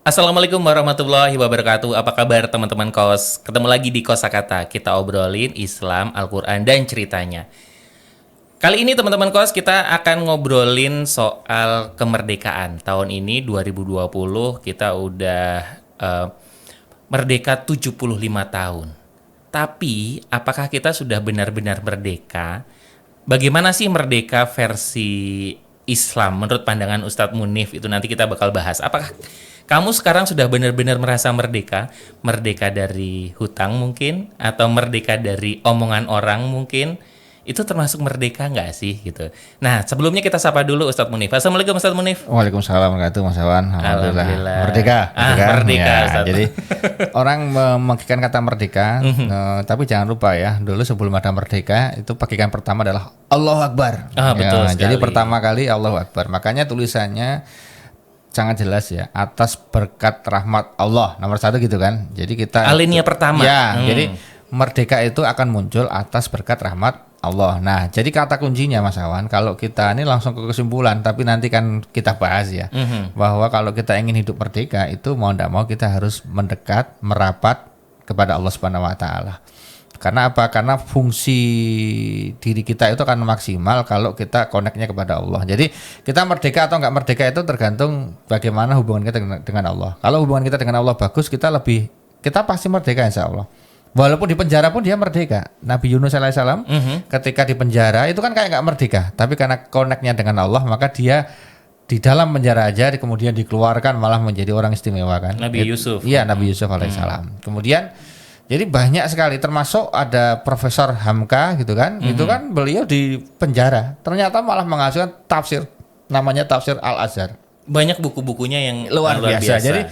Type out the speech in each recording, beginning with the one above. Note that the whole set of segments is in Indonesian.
Assalamualaikum warahmatullahi wabarakatuh. Apa kabar teman-teman kos? Ketemu lagi di Kosakata. Kita obrolin Islam, Al-Quran, dan ceritanya. Kali ini teman-teman kos kita akan ngobrolin soal kemerdekaan. Tahun ini 2020 kita udah merdeka 75 tahun. Tapi apakah kita sudah benar-benar merdeka? Bagaimana sih merdeka versi Islam menurut pandangan Ustadz Munif? Itu nanti kita bakal bahas. Apakah kamu sekarang sudah benar-benar merasa merdeka? Merdeka dari hutang mungkin? Atau merdeka dari omongan orang mungkin? Itu termasuk merdeka nggak sih? Gitu. Nah, sebelumnya kita sapa dulu Ustadz Munif. Assalamualaikum Ustadz Munif. Waalaikumsalam warahmatullahi wabarakatuh, Mas Awan. Alhamdulillah. Merdeka. Merdeka, ya, Ustadz. jadi orang memakai kata merdeka, tapi jangan lupa ya, dulu sebelum ada merdeka, itu pakaian pertama adalah Allahu Akbar. Betul sekali. Jadi pertama kali Allahu Akbar. Makanya tulisannya sangat jelas ya, atas berkat rahmat Allah, nomor 1 gitu kan. Jadi kita alinea pertama. Ya, jadi merdeka itu akan muncul atas berkat rahmat Allah. Nah, jadi kata kuncinya Mas Awan, kalau kita ini langsung ke kesimpulan, tapi nanti kan kita bahas ya, bahwa kalau kita ingin hidup merdeka itu mau tidak mau kita harus mendekat, merapat kepada Allah Subhanahu Wa Taala. Karena apa? Karena fungsi diri kita itu akan maksimal kalau kita connect-nya kepada Allah. Jadi kita merdeka atau nggak merdeka itu tergantung bagaimana hubungan kita dengan Allah. Kalau hubungan kita dengan Allah bagus, kita pasti merdeka insya Allah. Walaupun di penjara pun dia merdeka. Nabi Yunus alaihissalam ketika di penjara itu kan kayak nggak merdeka, tapi karena connect-nya dengan Allah maka dia di dalam penjara aja kemudian dikeluarkan malah menjadi orang istimewa kan. Nabi Yusuf. Iya, Nabi Yusuf alaihissalam. Kemudian jadi banyak sekali, termasuk ada Profesor Hamka gitu kan, itu kan beliau di penjara, ternyata malah menghasilkan tafsir, namanya tafsir Al-Azhar. Banyak buku-bukunya yang luar biasa. Jadi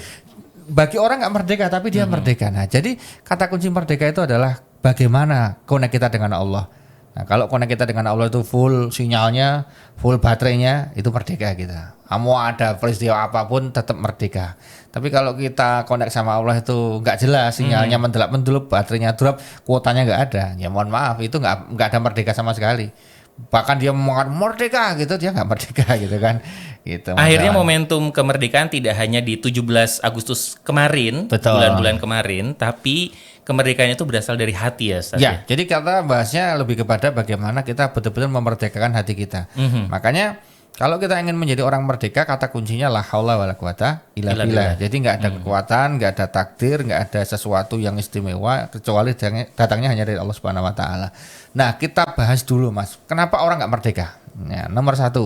bagi orang nggak merdeka tapi dia merdeka. Nah, jadi kata kunci merdeka itu adalah bagaimana connect kita dengan Allah. Nah, kalau connect kita dengan Allah itu full sinyalnya, full baterainya, itu merdeka kita. Mau ada peristiwa apapun tetap merdeka. Tapi kalau kita connect sama Allah itu nggak jelas, sinyalnya mendelap-mendelup, baterainya drop, kuotanya nggak ada, ya mohon maaf, itu nggak ada merdeka sama sekali. Bahkan dia mengatakan merdeka gitu, dia nggak merdeka gitu kan. Gitu, akhirnya momentum kemerdekaan tidak hanya di 17 Agustus kemarin, Betul. bulan-bulan kemarin, tapi kemerdekaan itu berasal dari hati ya Ustaz. Ya, jadi kata bahasnya lebih kepada bagaimana kita betul-betul memerdekakan hati kita. Makanya kalau kita ingin menjadi orang merdeka, kata kuncinya la haula wala quwata illa billah. Jadi nggak ada kekuatan, nggak ada takdir, nggak ada sesuatu yang istimewa kecuali datangnya hanya dari Allah Subhanahu Wa Taala. Nah, kita bahas dulu Mas, kenapa orang nggak merdeka? Ya, nomor 1,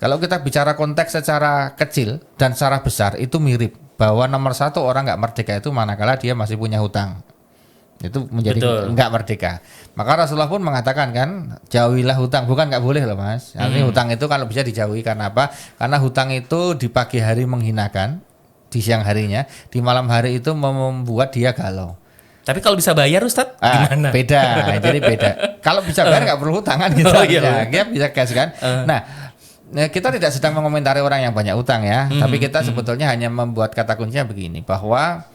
kalau kita bicara konteks secara kecil dan secara besar itu mirip, bahwa nomor 1 orang nggak merdeka itu manakala dia masih punya hutang. Itu menjadi nggak merdeka. Maka Rasulullah pun mengatakan kan, jauhilah hutang, bukan nggak boleh loh Mas. Artinya hutang itu kalau bisa dijauhi, karena apa? Karena hutang itu di pagi hari menghinakan, di siang harinya, di malam hari itu membuat dia galau. Tapi kalau bisa bayar Ustadz, gimana? Beda, jadi beda. Kalau bisa bayar nggak perlu hutangan gitu. Dia bisa cash kan. Nah, kita tidak sedang mengomentari orang yang banyak utang ya, tapi kita sebetulnya hanya membuat kata kuncinya begini, bahwa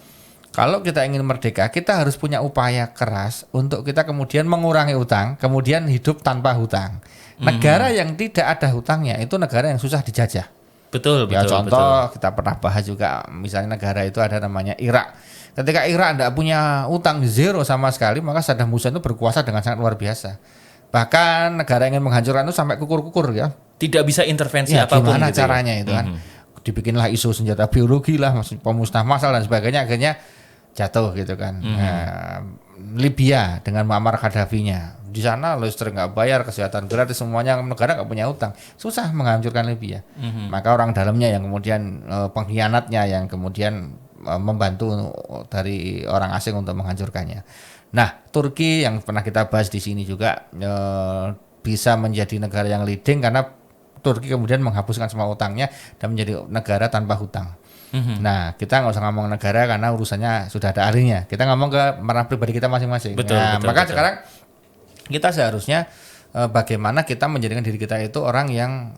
kalau kita ingin merdeka, kita harus punya upaya keras untuk kita kemudian mengurangi hutang, kemudian hidup tanpa hutang. Negara yang tidak ada hutangnya itu negara yang susah dijajah. Betul. Contoh kita pernah bahas juga, misalnya negara itu ada namanya Irak. Ketika Irak tidak punya utang, zero sama sekali, maka Saddam Hussein itu berkuasa dengan sangat luar biasa. Bahkan negara yang ingin menghancurkan itu sampai kukur-kukur ya. Tidak bisa intervensi apapun. Gimana gitu caranya itu kan? Dibikinlah isu senjata biologi lah, pemusnah massal dan sebagainya, akhirnya jatuh gitu kan. Libya dengan Muammar Gaddafi-nya, di sana listrik nggak bayar, kesehatan gratis, semuanya, negara nggak punya utang, susah menghancurkan Libya. Maka orang dalamnya yang kemudian pengkhianatnya yang kemudian membantu dari orang asing untuk menghancurkannya. Nah, Turki yang pernah kita bahas di sini juga bisa menjadi negara yang leading karena Turki kemudian menghapuskan semua utangnya dan menjadi negara tanpa hutang. Nah, kita nggak usah ngomong negara karena urusannya sudah ada ahlinya. Kita ngomong ke orang pribadi kita masing-masing. Maka sekarang kita seharusnya bagaimana kita menjadikan diri kita itu orang yang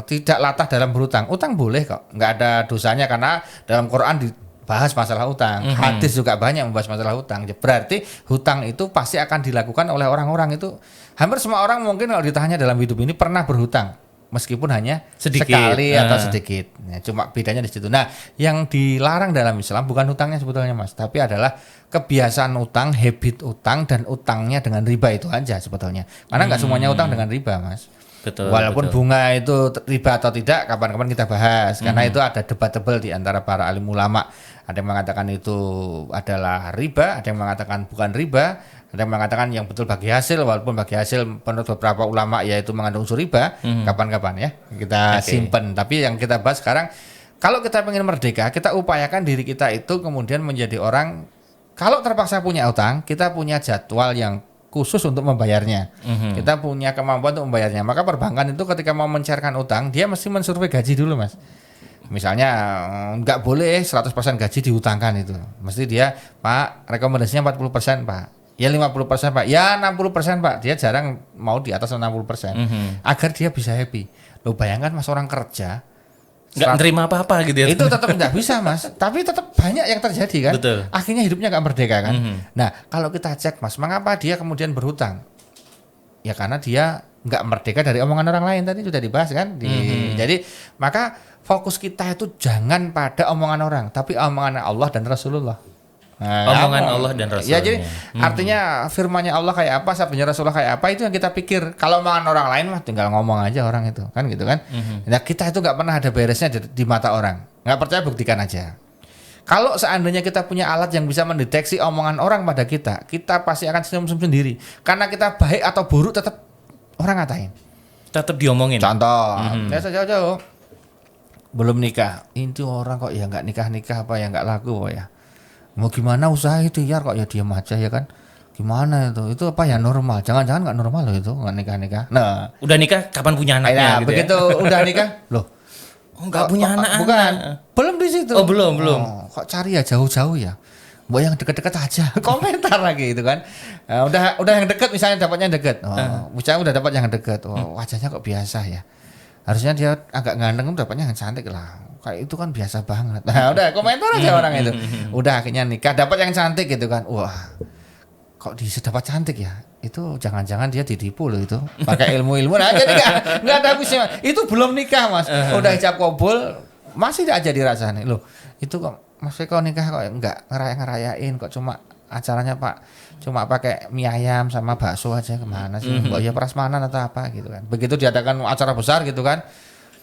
tidak latah dalam berhutang. Utang boleh kok, nggak ada dosanya karena dalam Quran dibahas masalah hutang. Hadis juga banyak membahas masalah hutang. Berarti hutang itu pasti akan dilakukan oleh orang-orang itu. Hampir semua orang mungkin kalau ditanya dalam hidup ini pernah berhutang. meskipun hanya Sedikit. sekali atau sedikit. Ya, cuma bedanya di situ. Nah, yang dilarang dalam Islam bukan utangnya sebetulnya Mas, tapi adalah kebiasaan utang, habit utang dan utangnya dengan riba itu aja sebetulnya. Karena nggak semuanya utang dengan riba Mas. Betul. Walaupun betul. bunga itu riba atau tidak, kapan-kapan kita bahas. Karena itu ada debatable di antara para alim ulama. Ada yang mengatakan itu adalah riba, ada yang mengatakan bukan riba, ada yang mengatakan yang betul bagi hasil, walaupun bagi hasil menurut beberapa ulama yaitu mengandung unsur riba. Kapan-kapan ya kita simpen. Tapi yang kita bahas sekarang, kalau kita ingin merdeka, kita upayakan diri kita itu kemudian menjadi orang, kalau terpaksa punya utang, kita punya jadwal yang khusus untuk membayarnya. Kita punya kemampuan untuk membayarnya. Maka perbankan itu ketika mau mencairkan utang, dia mesti mensurvei gaji dulu Mas. Misalnya nggak boleh 100% gaji dihutangkan itu. Mesti dia, Pak, rekomendasinya 40% Pak. Ya 50% Pak. Ya 60% Pak. Dia jarang mau di atas 60%. Agar dia bisa happy. Lo bayangkan Mas, orang kerja Nggak nerima apa-apa gitu ya. itu tetap nggak bisa Mas, tapi tetap banyak yang terjadi kan. Betul. Akhirnya hidupnya nggak merdeka kan. Nah kalau kita cek Mas, mengapa dia kemudian berhutang? Ya karena dia nggak merdeka dari omongan orang lain, tadi sudah dibahas kan. Jadi maka fokus kita itu jangan pada omongan orang, tapi omongan Allah dan Rasulullah. Nah, Omongan Allah dan Rasulnya. Ya jadi artinya firmannya Allah kayak apa, sabdanya Rasulullah kayak apa, itu yang kita pikir. Kalau omongan orang lain mah tinggal ngomong aja orang itu kan gitu kan. Nah kita itu nggak pernah ada beresnya di mata orang. Nggak percaya buktikan aja. Kalau seandainya kita punya alat yang bisa mendeteksi omongan orang pada kita, kita pasti akan senyum-senyum sendiri. Karena kita baik atau buruk tetap orang ngatain. Tetap diomongin. Contoh, ya jauh-jauh belum nikah, itu orang kok ya nggak nikah apa ya nggak laku kok ya. Mau gimana usaha itu ya kok ya diam aja ya kan. Gimana itu apa ya normal, jangan-jangan nggak normal loh itu nggak nikah. Nah Udah nikah kapan punya anaknya gitu begitu ya? udah nikah loh Nggak punya anak. bukan belum di situ. Oh belum. Kok cari ya jauh-jauh ya, mau yang deket-deket aja. Komentar lagi itu kan. Udah yang deket misalnya dapatnya deket, misalnya udah dapat yang deket, wajahnya kok biasa ya, harusnya dia agak ganteng, dapatnya yang cantik lah, kayak itu kan biasa banget. Nah udah komentar aja orang itu. Udah akhirnya nikah dapat yang cantik gitu kan. Wah kok bisa dapat cantik ya, itu jangan-jangan dia ditipu loh itu pakai ilmu-ilmu. Nah jadi nggak ada habisnya. Itu belum nikah Mas, udah hijab kabul masih aja dirasani loh. Itu kok maksudnya kok nikah kok nggak ngerayain kok, cuma acaranya Pak cuma pakai mie ayam sama bakso aja, kemana sih? Mbak ya prasmanan atau apa gitu kan. Begitu diadakan acara besar gitu kan,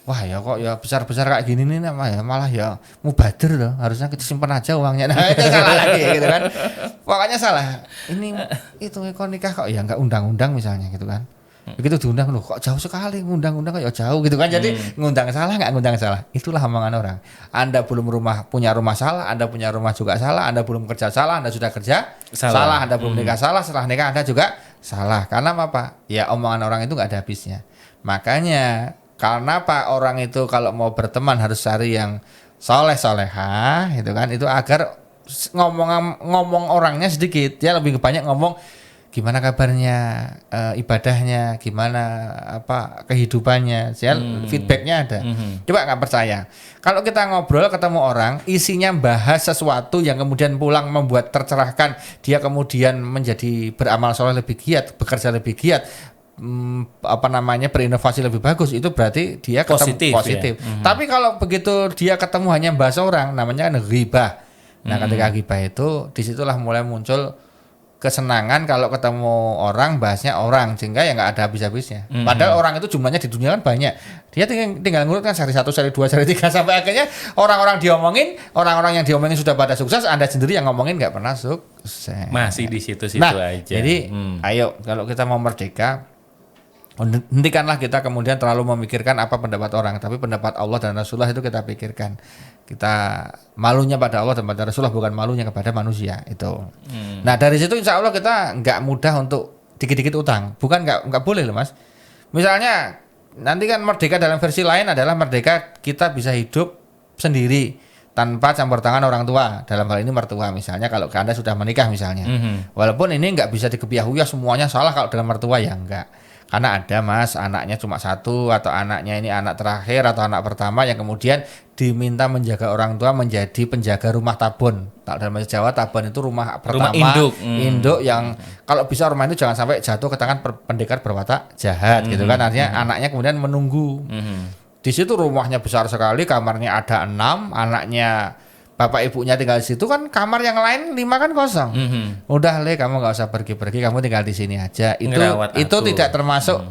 wah ya kok ya besar-besar kayak gini nih malah ya mubadir loh, harusnya kita simpan aja uangnya. Nah itu salah lagi gitu kan. Pokoknya salah. Ini itu kok nikah kok ya nggak undang-undang misalnya gitu kan. Begitu diundang loh kok jauh sekali, ngundang-undang kok ya jauh gitu kan. Jadi ngundang salah nggak ngundang salah. Itulah omongan orang. Anda belum punya rumah salah, Anda punya rumah juga salah, Anda belum kerja salah, Anda sudah kerja salah, Anda belum nikah salah, setelah nikah Anda juga salah. Karena apa? Ya omongan orang itu nggak ada habisnya. Makanya karena Pak orang itu kalau mau berteman harus cari yang soleh-solehah gitu kan, itu agar ngomong orangnya sedikit, dia lebih banyak ngomong gimana kabarnya, ibadahnya gimana, apa kehidupannya, feedbacknya ada. Coba nggak percaya, kalau kita ngobrol ketemu orang isinya bahas sesuatu yang kemudian pulang membuat tercerahkan, dia kemudian menjadi beramal soleh lebih giat, bekerja lebih giat, berinovasi lebih bagus, itu berarti dia ketemu positif. Ya? Tapi kalau begitu dia ketemu hanya bahas orang, namanya kan ghibah. Nah ketika ghibah itu disitulah mulai muncul kesenangan kalau ketemu orang bahasnya orang, sehingga ya nggak ada habis-habisnya. Padahal orang itu jumlahnya di dunia kan banyak, dia tinggal ngurut kan seri 1, seri 2, seri 3 sampai akhirnya orang-orang yang diomongin sudah pada sukses, Anda sendiri yang ngomongin nggak pernah sukses. Masih di situ-situ aja. Jadi ayo kalau kita mau merdeka, hentikanlah kita kemudian terlalu memikirkan apa pendapat orang, tapi pendapat Allah dan Rasulullah itu kita pikirkan. Kita malunya pada Allah dan pada Rasulullah, bukan malunya kepada manusia itu. Nah dari situ insya Allah kita nggak mudah untuk dikit-dikit utang. Bukan nggak boleh loh Mas. Misalnya nanti kan merdeka dalam versi lain adalah merdeka kita bisa hidup sendiri tanpa campur tangan orang tua. Dalam hal ini mertua misalnya, kalau Anda sudah menikah misalnya. Walaupun ini nggak bisa dikebiahuya semuanya salah kalau dalam mertua ya enggak. Karena ada Mas, anaknya cuma satu atau anaknya ini anak terakhir atau anak pertama yang kemudian diminta menjaga orang tua menjadi penjaga rumah tabun. Dalam bahasa Jawa tabun itu rumah pertama, induk yang kalau bisa rumah itu jangan sampai jatuh ke tangan pendekar berwatak jahat gitu kan. Artinya anaknya kemudian menunggu. Di situ rumahnya besar sekali, kamarnya ada 6, anaknya bapak ibunya tinggal di situ kan, kamar yang lain 5 kan kosong. Udah Le, kamu nggak usah pergi-pergi, kamu tinggal di sini aja. Itu tidak termasuk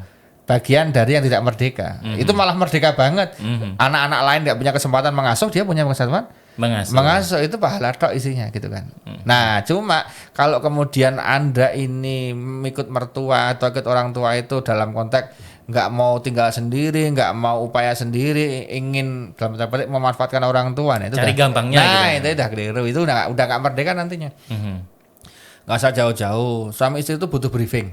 bagian dari yang tidak merdeka. Itu malah merdeka banget. Anak-anak lain nggak punya kesempatan mengasuh, dia punya kesempatan mengasuh. Itu pahala tok isinya gitu kan. Nah, cuma kalau kemudian Anda ini ikut mertua atau ikut orang tua itu dalam konteks nggak mau tinggal sendiri, nggak mau upaya sendiri, ingin dalam tanda petik memanfaatkan orang tua, nah itu cari gampangnya. Nah gitu. Itu udah keliru, itu udah nggak merdeka nantinya. Nggak usah jauh-jauh, suami istri itu butuh briefing,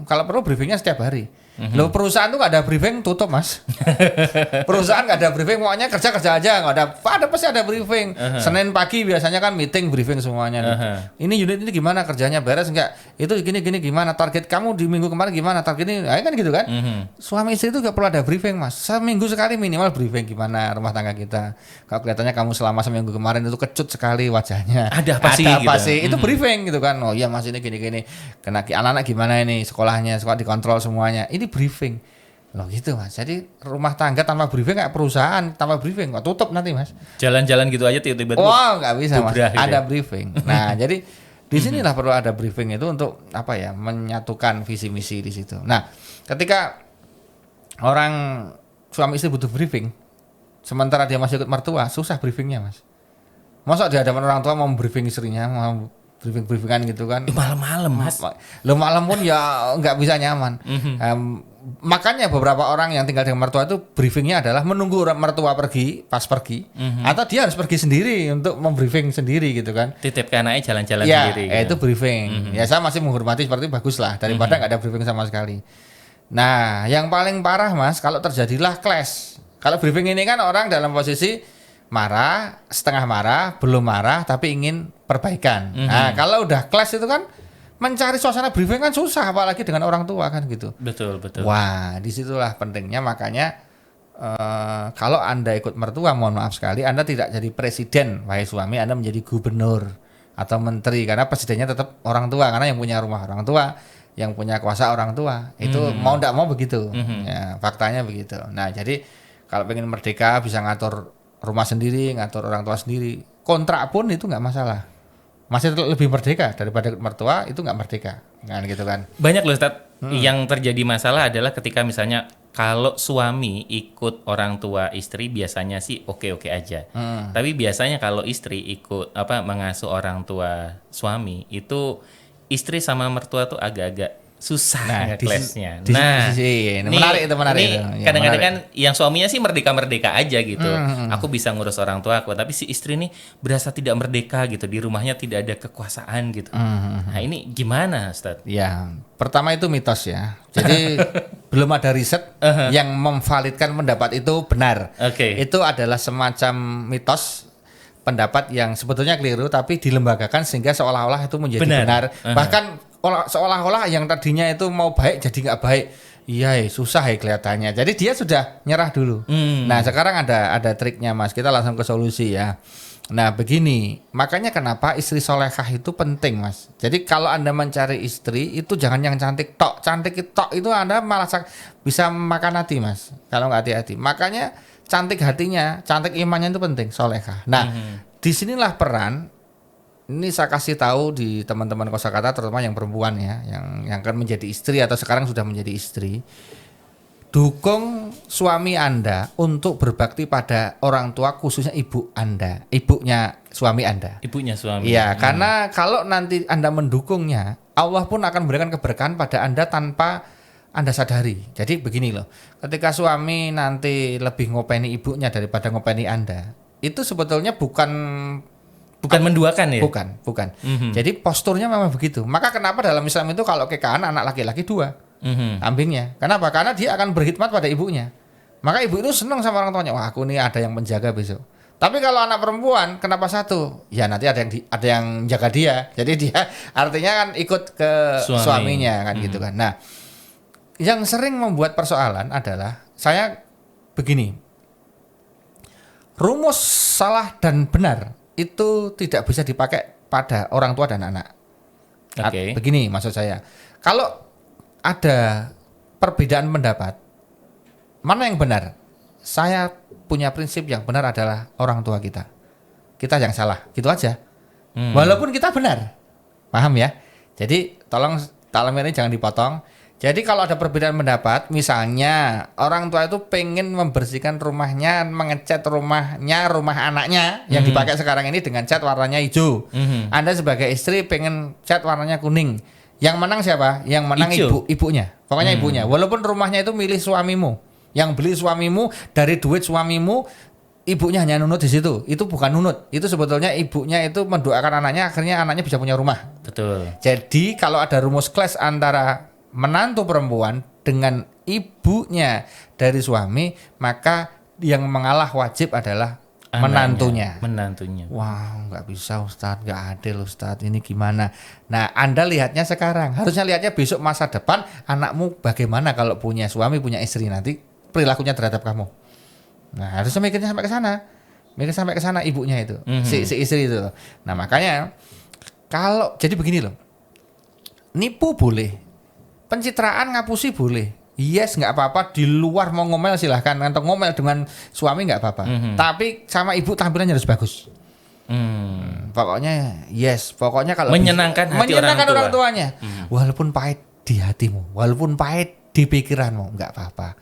kalau perlu briefingnya setiap hari. Loh, perusahaan tuh nggak ada briefing, tutup Mas. Perusahaan nggak ada briefing, pokoknya kerja aja, nggak ada pasti ada briefing. Senin pagi biasanya kan meeting briefing semuanya. Ini unit ini gimana kerjanya, beres nggak? Itu gini gimana, target kamu di minggu kemarin gimana, target ini, kan gitu kan. Suami istri itu nggak perlu ada briefing Mas, seminggu sekali minimal briefing gimana rumah tangga kita. Kalau kelihatannya kamu selama seminggu kemarin itu kecut sekali wajahnya, ada apa sih? Itu briefing gitu kan. Oh iya Mas, ini gini, kena anak-anak gimana ini sekolah dikontrol semuanya. Ini briefing loh gitu Mas. Jadi rumah tangga tanpa briefing kayak perusahaan tanpa briefing kok tutup nanti Mas. Jalan-jalan gitu aja tiba-tiba. Nggak bisa Mas. Ada briefing. Nah jadi di sinilah perlu ada briefing itu untuk apa ya, menyatukan visi misi di situ. Nah ketika orang suami istri butuh briefing, sementara dia masih ikut mertua, susah briefingnya Mas. Masa di hadapan orang tua mau briefing istrinya, mau briefingan gitu kan. Malam-malam Mas. Lo malam pun ya nggak bisa nyaman. Makanya beberapa orang yang tinggal dengan mertua itu briefingnya adalah menunggu mertua pergi, atau dia harus pergi sendiri untuk membriefing sendiri gitu kan. Titip ke anaknya jalan-jalan sendiri. Ya itu briefing. Ya saya masih menghormati, seperti itu bagus lah daripada nggak ada briefing sama sekali. Nah yang paling parah Mas, kalau terjadilah clash. Kalau briefing ini kan orang dalam posisi marah, setengah marah, belum marah, tapi ingin perbaikan. Nah, kalau udah clash itu kan mencari suasana briefing kan susah, apalagi dengan orang tua kan gitu. Betul. Wah, disitulah pentingnya. Makanya kalau Anda ikut mertua, mohon maaf sekali, Anda tidak jadi presiden, wahai suami, Anda menjadi gubernur atau menteri, karena presidennya tetap orang tua, karena yang punya rumah orang tua, yang punya kuasa orang tua. Itu mau tidak mau begitu. Ya, faktanya begitu. Nah, jadi kalau pengen merdeka bisa ngatur rumah sendiri, ngatur orang tua sendiri, kontrak pun itu nggak masalah, masih lebih merdeka daripada mertua, itu nggak merdeka kan gitu kan. Banyak loh Ustadz, yang terjadi masalah adalah ketika misalnya kalau suami ikut orang tua istri biasanya sih oke aja, tapi biasanya kalau istri ikut mengasuh orang tua suami, itu istri sama mertua tuh agak-agak susah nge-clash-nya. Menarik itu. Kadang-kadang kan yang suaminya sih merdeka-merdeka aja gitu. Aku bisa ngurus orang tua aku, tapi si istri nih berasa tidak merdeka gitu. Di rumahnya tidak ada kekuasaan gitu. Nah ini gimana Ustadz? Ya, pertama itu mitos ya. Jadi belum ada riset yang memvalidkan pendapat itu benar. Itu adalah semacam mitos, pendapat yang sebetulnya keliru tapi dilembagakan sehingga seolah-olah itu menjadi benar. Bahkan seolah-olah yang tadinya itu mau baik jadi nggak baik. Iya, susah ya kelihatannya. Jadi dia sudah nyerah dulu. Nah sekarang ada triknya Mas. Kita langsung ke solusi ya. Nah begini, makanya kenapa istri solehah itu penting Mas. Jadi kalau Anda mencari istri itu jangan yang cantik tok. Cantik tok itu Anda malah bisa makan hati Mas, kalau nggak hati-hati. Makanya cantik hatinya, cantik imannya itu penting, solehah. Nah disinilah peran. Ini saya kasih tahu di teman-teman kosakata, terutama yang perempuan ya, yang akan menjadi istri atau sekarang sudah menjadi istri. Dukung suami Anda untuk berbakti pada orang tua, khususnya ibu Anda, ibunya suami Anda. Ibunya suami. Iya, karena kalau nanti Anda mendukungnya, Allah pun akan memberikan keberkahan pada Anda tanpa Anda sadari. Jadi begini loh, ketika suami nanti lebih ngopeni ibunya daripada ngopeni Anda, itu sebetulnya bukan menduakan ya? Bukan. Jadi posturnya memang begitu. Maka kenapa dalam Islam itu kalau kekahan anak laki-laki 2 kambingnya. Kenapa? Karena dia akan berkhidmat pada ibunya. Maka ibu itu senang sama orang tuanya. Wah, aku nih ada yang menjaga besok. Tapi kalau anak perempuan kenapa 1? Ya nanti ada yang jaga dia. Jadi dia artinya kan ikut ke suaminya kan gitu kan. Nah, yang sering membuat persoalan adalah saya begini. Rumus salah dan benar itu tidak bisa dipakai pada orang tua dan anak. Oke. Begini maksud saya. Kalau ada perbedaan pendapat, mana yang benar? Saya punya prinsip yang benar adalah orang tua kita. Kita yang salah, gitu aja. Walaupun kita benar. Paham ya? Jadi tolong ini jangan dipotong. Jadi kalau ada perbedaan pendapat, misalnya orang tua itu pengen membersihkan rumahnya, mengecat rumahnya, rumah anaknya yang dipakai sekarang ini dengan cat warnanya hijau. Anda sebagai istri pengen cat warnanya kuning. Yang menang siapa? Yang menang ibunya. Pokoknya ibunya. Walaupun rumahnya itu milih suamimu, yang beli suamimu dari duit suamimu, ibunya hanya nunut di situ. Itu bukan nunut. Itu sebetulnya ibunya itu mendoakan anaknya, akhirnya anaknya bisa punya rumah. Betul. Jadi kalau ada rumus clash antara menantu perempuan dengan ibunya dari suami, maka yang mengalah wajib adalah menantunya. Wah, nggak bisa Ustadz, nggak adil Ustadz, ini gimana? Nah, Anda lihatnya sekarang, harusnya lihatnya besok masa depan anakmu bagaimana kalau punya suami, punya istri nanti perilakunya terhadap kamu. Nah, harusnya mikirnya sampai ke sana, ibunya itu, si istri itu. Nah, makanya kalau jadi begini loh, nipu boleh. Pencitraan ngapusi boleh, yes nggak apa-apa, di luar mau ngomel silahkan, atau ngomel dengan suami nggak apa-apa, tapi sama ibu tampilannya harus bagus. Pokoknya yes, pokoknya kalau menyenangkan orang tuanya, walaupun pahit di hatimu, walaupun pahit di pikiranmu, nggak apa-apa,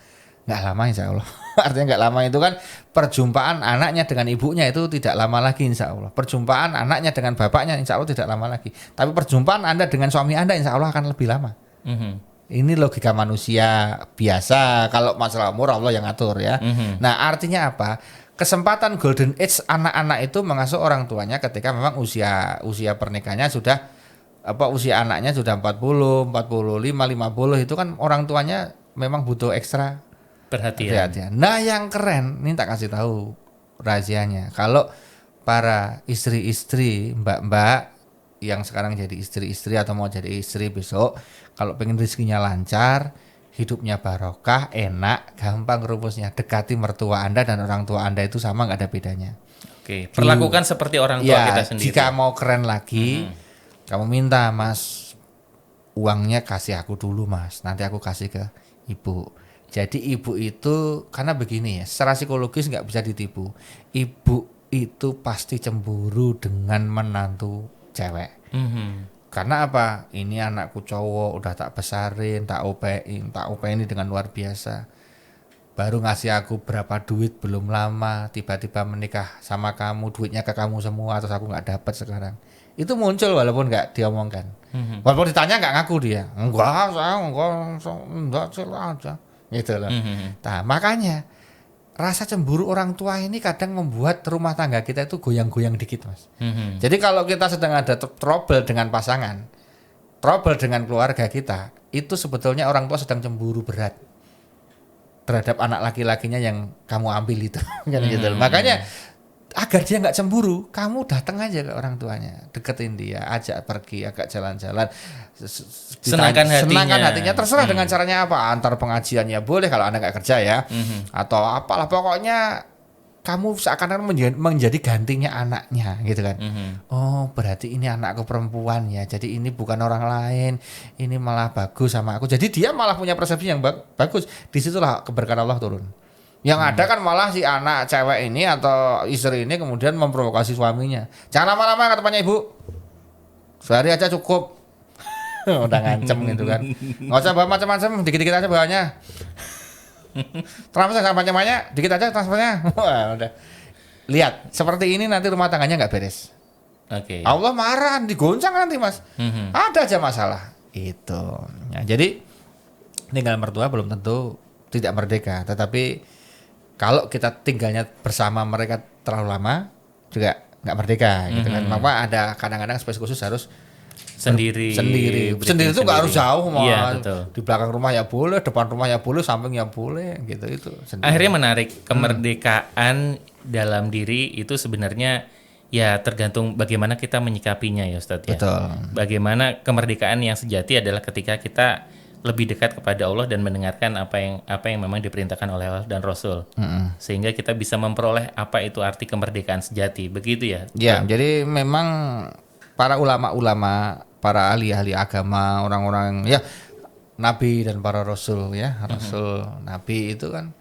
nggak lama insya Allah. Artinya nggak lama itu kan perjumpaan anaknya dengan ibunya itu tidak lama lagi insya Allah. Perjumpaan anaknya dengan bapaknya insya Allah tidak lama lagi. Tapi perjumpaan Anda dengan suami Anda insya Allah akan lebih lama. Ini logika manusia biasa. Kalau masalah umur Allah yang atur ya. Nah artinya apa? Kesempatan golden age anak-anak itu mengasuh orang tuanya ketika memang usia pernikahannya sudah usia anaknya sudah 40, 45, 50 itu kan orang tuanya memang butuh ekstra perhatian. Nah yang keren, ini tak kasih tahu rahasianya. Kalau para istri-istri, mbak-mbak yang sekarang jadi istri-istri atau mau jadi istri besok, kalau pengen rezekinya lancar, hidupnya barokah, enak, gampang rumusnya. Dekati mertua Anda dan orang tua Anda itu sama, nggak ada bedanya. Oke, perlakukan seperti orang tua kita sendiri. Jika mau keren lagi, kamu minta, Mas, uangnya kasih aku dulu Mas, nanti aku kasih ke ibu. Jadi ibu itu, karena begini ya, secara psikologis nggak bisa ditipu. Ibu itu pasti cemburu dengan menantu cewek. Karena apa? Ini anakku cowok, udah tak besarin, tak upain dengan luar biasa. Baru ngasih aku berapa duit belum lama, tiba-tiba menikah sama kamu, duitnya ke kamu semua, terus aku nggak dapat sekarang. Itu muncul walaupun nggak diomongkan. Walaupun ditanya nggak ngaku dia. Enggak, saya enggak aja. Gitu loh. Nah, makanya rasa cemburu orang tua ini kadang membuat rumah tangga kita itu goyang-goyang dikit, Mas. Jadi kalau kita sedang ada trouble dengan pasangan, trouble dengan keluarga kita, itu sebetulnya orang tua sedang cemburu berat terhadap anak laki-lakinya yang kamu ambil itu. Gitu. Makanya agar dia nggak cemburu, kamu datang aja ke orang tuanya, deketin dia, ajak pergi, agak jalan-jalan, senangkan hatinya. Terserah dengan caranya apa, antar pengajiannya boleh kalau Anda nggak kerja ya, atau apalah, pokoknya kamu seakan-akan menjadi gantinya anaknya gitu kan. Oh berarti ini anakku perempuan ya, jadi ini bukan orang lain, ini malah bagus sama aku, jadi dia malah punya persepsi yang bagus. Disitulah keberkahan Allah turun. Yang ada kan malah si anak cewek ini atau istri ini kemudian memprovokasi suaminya. Jangan lama-lama katanya ibu, sehari aja cukup. Udah ngancem gitu kan. Nggak usah bawa macam-macam, dikit-dikit aja bawanya. Transfer macam-macamnya, dikit aja transfernya. Wah, udah. Lihat, seperti ini nanti rumah tangganya nggak beres. Oke. Allah marah, digoncang nanti Mas. Ada aja masalah. Itu. Ya, jadi tinggal mertua belum tentu tidak merdeka, tetapi kalau kita tinggalnya bersama mereka terlalu lama juga nggak merdeka gitu kan. Maka ada kadang-kadang space khusus harus sendiri itu nggak harus jauh, iya, di belakang rumah ya boleh, depan rumah ya boleh, samping ya boleh gitu itu sendiri. Akhirnya menarik, kemerdekaan dalam diri itu sebenarnya ya tergantung bagaimana kita menyikapinya ya Ustadz ya. Betul. Bagaimana kemerdekaan yang sejati adalah ketika kita lebih dekat kepada Allah dan mendengarkan apa yang memang diperintahkan oleh Allah dan Rasul. Sehingga kita bisa memperoleh apa itu arti kemerdekaan sejati. Begitu ya? Ya, jadi memang para ulama-ulama, para ahli-ahli agama, orang-orang ya nabi dan para rasul ya, rasul nabi itu kan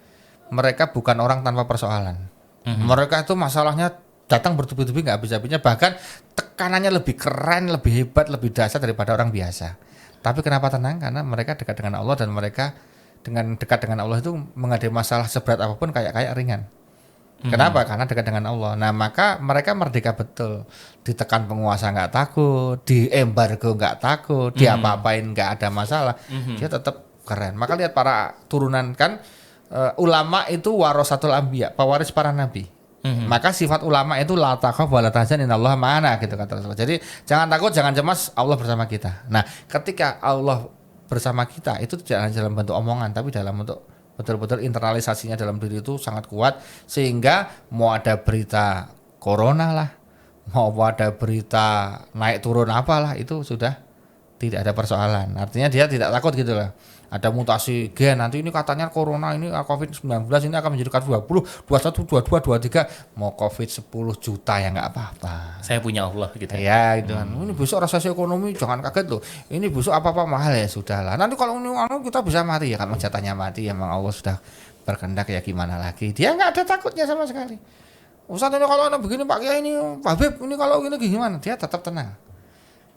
mereka bukan orang tanpa persoalan. Mereka itu masalahnya datang bertubi-tubi nggak habis-habisnya, bahkan tekanannya lebih keren, lebih hebat, lebih dahsyat daripada orang biasa. Tapi kenapa tenang? Karena mereka dekat dengan Allah dan mereka dengan dekat dengan Allah itu menghadapi masalah seberat apapun kayak ringan. Kenapa? Karena dekat dengan Allah. Nah, maka mereka merdeka betul. Ditekan penguasa nggak takut, diembargo nggak takut, diapa-apain nggak ada masalah. Dia tetap keren. Maka lihat para turunan kan ulama itu warasatul anbiya, pewaris para nabi. Maka sifat ulama itu la takhaf wa la tahzan innallaha ma'ana gitu kata Rasulullah. Jadi jangan takut, jangan cemas, Allah bersama kita. Nah, ketika Allah bersama kita itu tidak hanya dalam bentuk omongan tapi dalam bentuk betul-betul internalisasinya dalam diri itu sangat kuat, sehingga mau ada berita corona lah, mau ada berita naik turun apalah, itu sudah tidak ada persoalan. Artinya dia tidak takut gitu lah. Ada mutasi gen, nanti ini katanya corona ini COVID-19 ini akan menjadi 20, 21, 22, 23, mau COVID 10 juta ya nggak apa-apa. Saya punya Allah gitu. Ya gitu kan. Ini besok resesi ekonomi jangan kaget loh. Ini besok apa-apa mahal ya sudahlah. Nanti kalau ini kita bisa mati ya, kan jatahnya mati ya, memang Allah sudah berkehendak ya, gimana lagi. Dia nggak ada takutnya sama sekali. Ustaz ini kalau begini Pak Kiai ini, Pak Habib ini kalau gini gimana? Dia tetap tenang.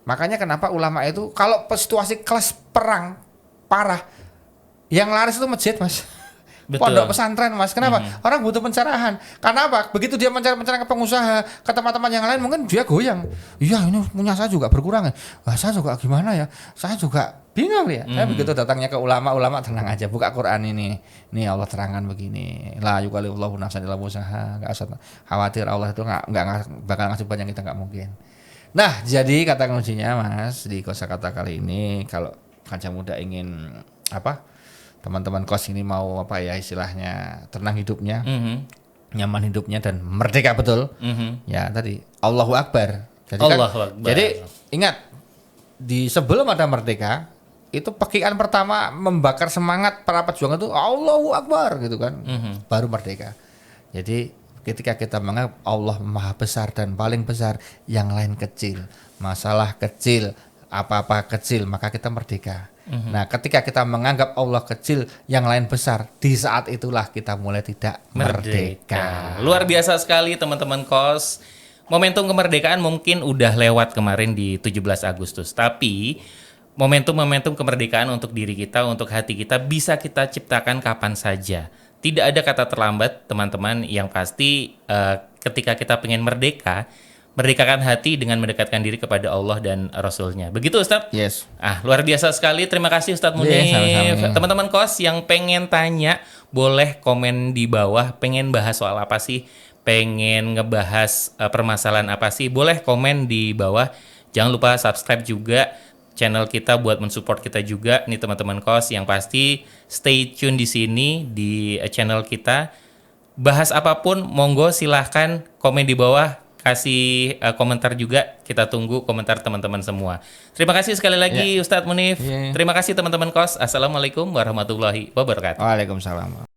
Makanya kenapa ulama itu kalau situasi kelas perang parah, yang laris itu masjid, Mas. Betul. Pondok pesantren, Mas. Kenapa? Orang butuh pencerahan. Karena apa? Begitu dia mencari-mencari ke pengusaha, ke teman-teman yang lain, mungkin dia goyang. Iya, ini punya saya juga berkurang. Wah, saya juga gimana ya? Saya juga bingung ya. Tapi begitu datangnya ke ulama tenang aja, buka Quran ini. Nih Allah terangkan begini. La yukallifullahu nafsan illa wus'aha. Enggak usah khawatir, Allah itu enggak bakal ngasih banyak, kita enggak mungkin. Nah, jadi kata kuncinya, Mas, di kosakata kali ini, kalau Kancah Muda ingin teman-teman kos ini mau istilahnya tenang hidupnya, nyaman hidupnya dan merdeka betul, ya tadi Allahu Akbar. Jadi Akbar. Jadi ingat, di sebelum ada merdeka itu pekikan pertama membakar semangat para pejuang itu Allahu Akbar gitu kan, baru merdeka. Jadi ketika kita menganggap Allah maha besar dan paling besar, yang lain kecil, masalah kecil, apa-apa kecil, maka kita merdeka. Nah, ketika kita menganggap Allah kecil, yang lain besar, di saat itulah kita mulai tidak merdeka. Luar biasa sekali teman-teman kos. Momentum kemerdekaan mungkin udah lewat kemarin di 17 Agustus, tapi momentum-momentum kemerdekaan untuk diri kita, untuk hati kita bisa kita ciptakan kapan saja. Tidak ada kata terlambat, teman-teman. Yang pasti ketika kita pengen merdeka, merdekakan hati dengan mendekatkan diri kepada Allah dan Rasulnya. Begitu Ustadz? Yes. Luar biasa sekali. Terima kasih Ustadz Munif. Teman-teman kos yang pengen tanya, boleh komen di bawah. Pengen bahas soal apa sih? Pengen ngebahas permasalahan apa sih? Boleh komen di bawah. Jangan lupa subscribe juga channel kita buat mensupport kita juga. Nih teman-teman kos, yang pasti stay tune di sini di channel kita. Bahas apapun, monggo silahkan komen di bawah. Kasih komentar juga, kita tunggu komentar teman-teman semua. Terima kasih sekali lagi Ustadz Munif. Terima kasih teman-teman kos. Assalamualaikum warahmatullahi wabarakatuh. Waalaikumsalam.